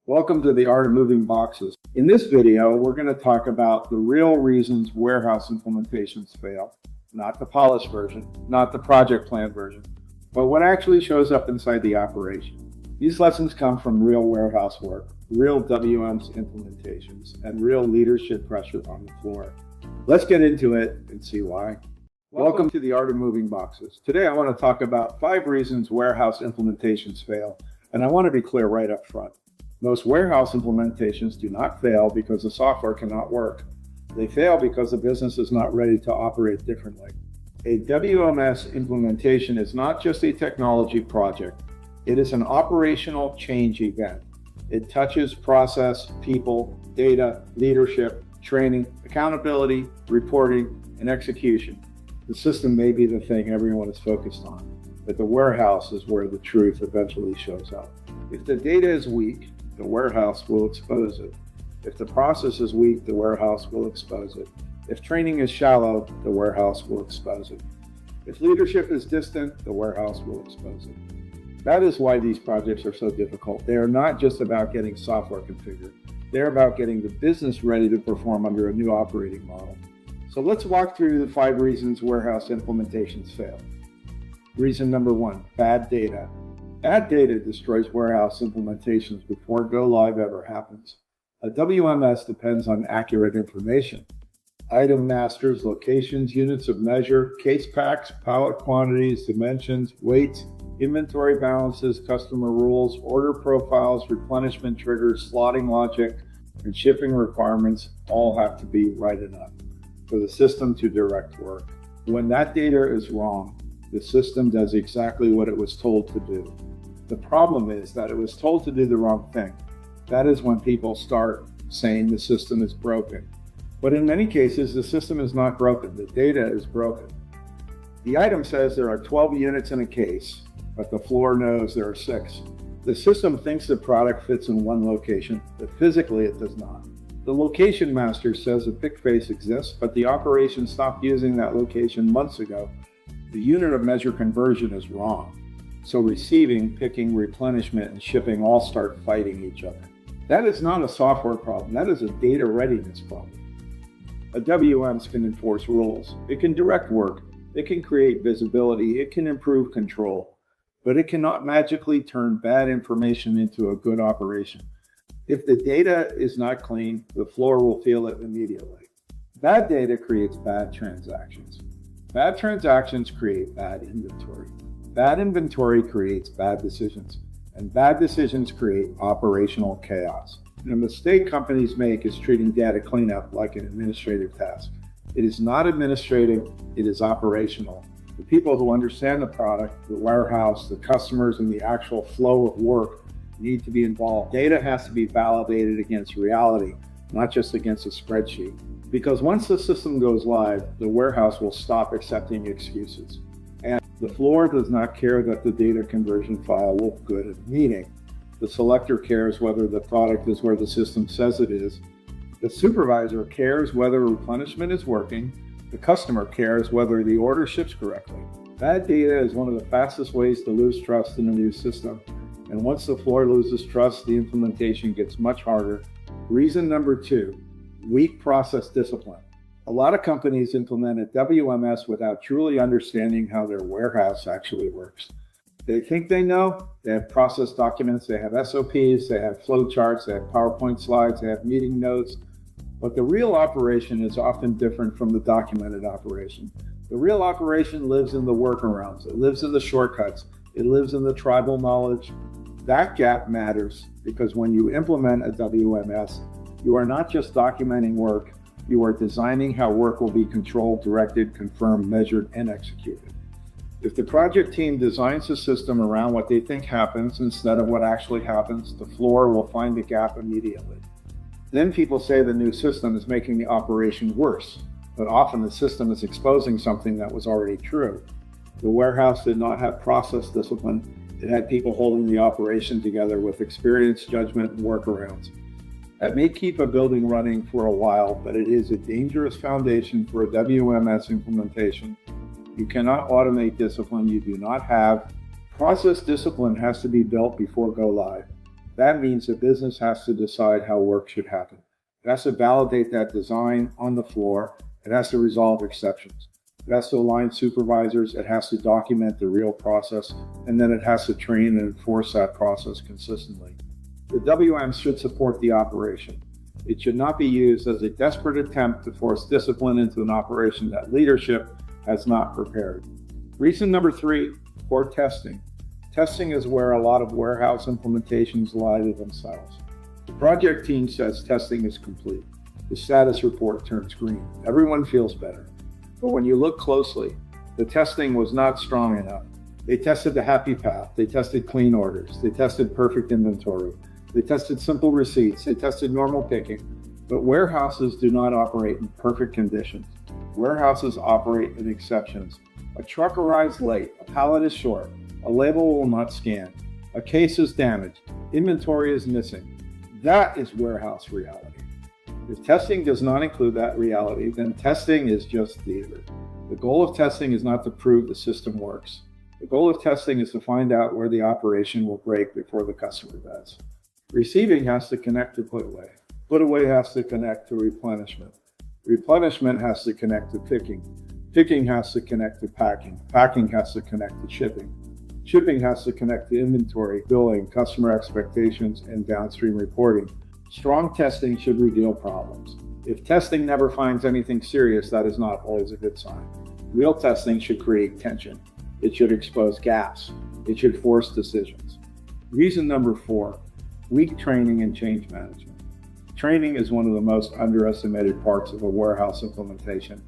Welcome to the Art of Moving Boxes. In this video, we're going to talk about the real reasons warehouse implementations fail. Not the polished version, not the project plan version, but what actually shows up inside the operation. These lessons come from real warehouse work, real WM's implementations, and real leadership pressure on the floor. Let's get into it and see why. Welcome to the Art of Moving Boxes. Today I want to talk about 5 reasons warehouse implementations fail, and I want to be clear right up front. Most warehouse implementations do not fail because the software cannot work. They fail because the business is not ready to operate differently. A WMS implementation is not just a technology project. It is an operational change event. It touches process, people, data, leadership, training, accountability, reporting, and execution. The system may be the thing everyone is focused on, but the warehouse is where the truth eventually shows up. If the data is weak, the warehouse will expose it. If the process is weak, the warehouse will expose it. If training is shallow, the warehouse will expose it. If leadership is distant, the warehouse will expose it. That is why these projects are so difficult. They are not just about getting software configured. They're about getting the business ready to perform under a new operating model. So let's walk through the 5 reasons warehouse implementations fail. Reason number 1, bad data. Bad data destroys warehouse implementations before go-live ever happens. A WMS depends on accurate information. Item masters, locations, units of measure, case packs, pallet quantities, dimensions, weights, inventory balances, customer rules, order profiles, replenishment triggers, slotting logic, and shipping requirements all have to be right enough for the system to direct work. When that data is wrong, the system does exactly what it was told to do. The problem is that it was told to do the wrong thing. That is when people start saying the system is broken. But in many cases, the system is not broken. The data is broken. The item says there are 12 units in a case, but the floor knows there are 6. The system thinks the product fits in one location, but physically it does not. The location master says a pick face exists, but the operation stopped using that location months ago. The unit of measure conversion is wrong. So receiving, picking, replenishment, and shipping all start fighting each other. That is not a software problem. That is a data readiness problem. A WMS can enforce rules. It can direct work. It can create visibility. It can improve control. But it cannot magically turn bad information into a good operation. If the data is not clean, the floor will feel it immediately. Bad data creates bad transactions. Bad transactions create bad inventory. Bad inventory creates bad decisions, and bad decisions create operational chaos. And a mistake companies make is treating data cleanup like an administrative task. It is not administrative, it is operational. The people who understand the product, the warehouse, the customers, and the actual flow of work need to be involved. Data has to be validated against reality, not just against a spreadsheet. Because once the system goes live, the warehouse will stop accepting excuses. And the floor does not care that the data conversion file looks good at the meeting. The selector cares whether the product is where the system says it is. The supervisor cares whether replenishment is working. The customer cares whether the order ships correctly. Bad data is one of the fastest ways to lose trust in a new system. And once the floor loses trust, the implementation gets much harder. Reason number 2, weak process discipline. A lot of companies implement a WMS without truly understanding how their warehouse actually works. They think they know. They have process documents, they have SOPs, they have flow charts, they have PowerPoint slides, they have meeting notes. But the real operation is often different from the documented operation. The real operation lives in the workarounds. It lives in the shortcuts. It lives in the tribal knowledge. That gap matters because when you implement a WMS, you are not just documenting work. You are designing how work will be controlled, directed, confirmed, measured, and executed. If the project team designs the system around what they think happens instead of what actually happens, the floor will find the gap immediately. Then people say the new system is making the operation worse, but often the system is exposing something that was already true. The warehouse did not have process discipline. It had people holding the operation together with experience, judgment, and workarounds. That may keep a building running for a while, but it is a dangerous foundation for a WMS implementation. You cannot automate discipline you do not have. Process discipline has to be built before go live. That means the business has to decide how work should happen. It has to validate that design on the floor. It has to resolve exceptions. It has to align supervisors. It has to document the real process. And then it has to train and enforce that process consistently. The WM should support the operation. It should not be used as a desperate attempt to force discipline into an operation that leadership has not prepared. Reason number 3, poor testing. Testing is where a lot of warehouse implementations lie to themselves. The project team says testing is complete. The status report turns green. Everyone feels better. But when you look closely, the testing was not strong enough. They tested the happy path. They tested clean orders. They tested perfect inventory. They tested simple receipts. They tested normal picking. But warehouses do not operate in perfect conditions. Warehouses operate in exceptions. A truck arrives late. A pallet is short. A label will not scan. A case is damaged. Inventory is missing. That is warehouse reality. If testing does not include that reality, then testing is just theater. The goal of testing is not to prove the system works. The goal of testing is to find out where the operation will break before the customer does. Receiving has to connect to put away. Put away has to connect to replenishment. Replenishment has to connect to picking. Picking has to connect to packing. Packing has to connect to shipping. Shipping has to connect to inventory, billing, customer expectations, and downstream reporting. Strong testing should reveal problems. If testing never finds anything serious, that is not always a good sign. Real testing should create tension. It should expose gaps. It should force decisions. Reason number 4, weak training and change management. Training is one of the most underestimated parts of a warehouse implementation.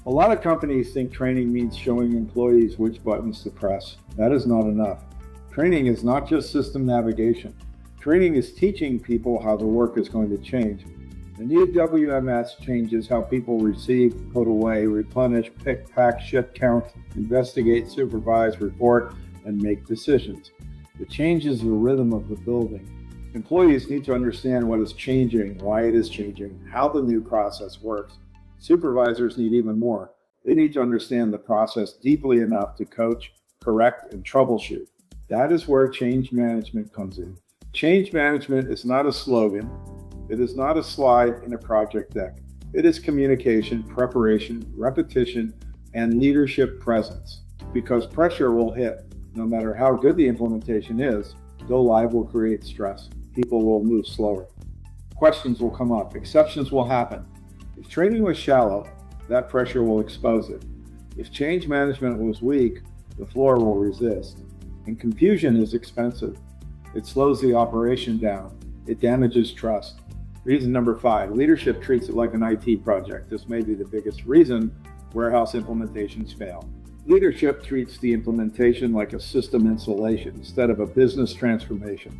A lot of companies think training means showing employees which buttons to press. That is not enough. Training is not just system navigation. Training is teaching people how the work is going to change. The new WMS changes how people receive, put away, replenish, pick, pack, ship, count, investigate, supervise, report, and make decisions. It changes the rhythm of the building. Employees need to understand what is changing, why it is changing, how the new process works. Supervisors need even more. They need to understand the process deeply enough to coach, correct, and troubleshoot. That is where change management comes in. Change management is not a slogan. It is not a slide in a project deck. It is communication, preparation, repetition, and leadership presence. Because pressure will hit. No matter how good the implementation is, go live will create stress. People will move slower. Questions will come up. Exceptions will happen. If training was shallow, that pressure will expose it. If change management was weak, the floor will resist. And confusion is expensive. It slows the operation down. It damages trust. Reason number 5, leadership treats it like an IT project. This may be the biggest reason warehouse implementations fail. Leadership treats the implementation like a system installation instead of a business transformation.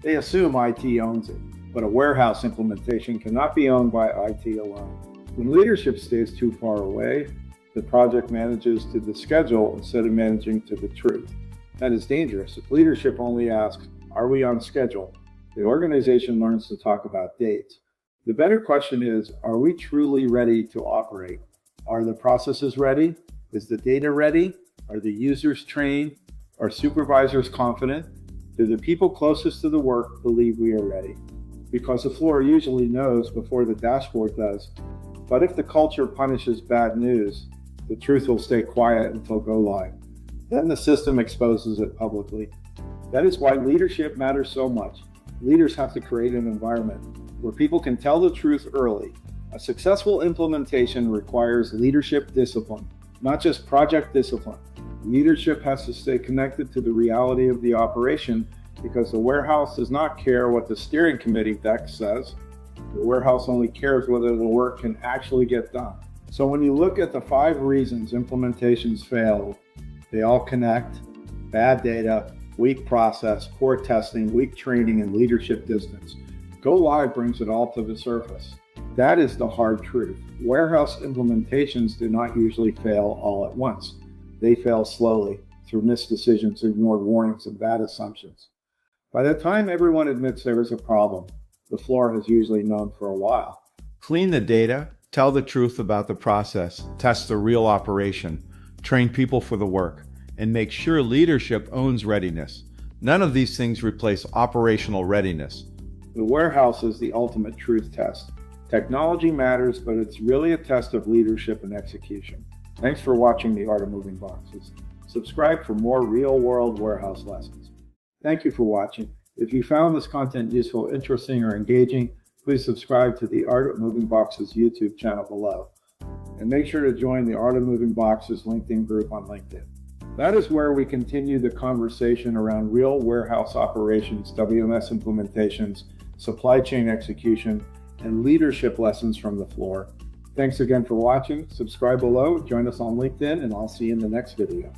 They assume IT owns it, but a warehouse implementation cannot be owned by IT alone. When leadership stays too far away, the project manages to the schedule instead of managing to the truth. That is dangerous. If leadership only asks, "Are we on schedule?" the organization learns to talk about dates. The better question is, are we truly ready to operate? Are the processes ready? Is the data ready? Are the users trained? Are supervisors confident? Do the people closest to the work believe we are ready? Because the floor usually knows before the dashboard does. But if the culture punishes bad news, the truth will stay quiet until go live. Then the system exposes it publicly. That is why leadership matters so much. Leaders have to create an environment where people can tell the truth early. A successful implementation requires leadership discipline, not just project discipline. Leadership has to stay connected to the reality of the operation because the warehouse does not care what the steering committee deck says. The warehouse only cares whether the work can actually get done. So when you look at the 5 reasons implementations fail, they all connect: bad data, weak process, poor testing, weak training, and leadership distance. Go live brings it all to the surface. That is the hard truth. Warehouse implementations do not usually fail all at once. They fail slowly through missed decisions, ignored warnings, and bad assumptions. By the time everyone admits there is a problem, the floor has usually known for a while. Clean the data, tell the truth about the process, test the real operation, train people for the work, and make sure leadership owns readiness. None of these things replace operational readiness. The warehouse is the ultimate truth test. Technology matters, but it's really a test of leadership and execution. Thanks for watching The Art of Moving Boxes. Subscribe for more real-world warehouse lessons. Thank you for watching. If you found this content useful, interesting, or engaging, please subscribe to the Art of Moving Boxes YouTube channel below. And make sure to join the Art of Moving Boxes LinkedIn group on LinkedIn. That is where we continue the conversation around real warehouse operations, WMS implementations, supply chain execution, and leadership lessons from the floor. Thanks again for watching. Subscribe below, join us on LinkedIn, and I'll see you in the next video.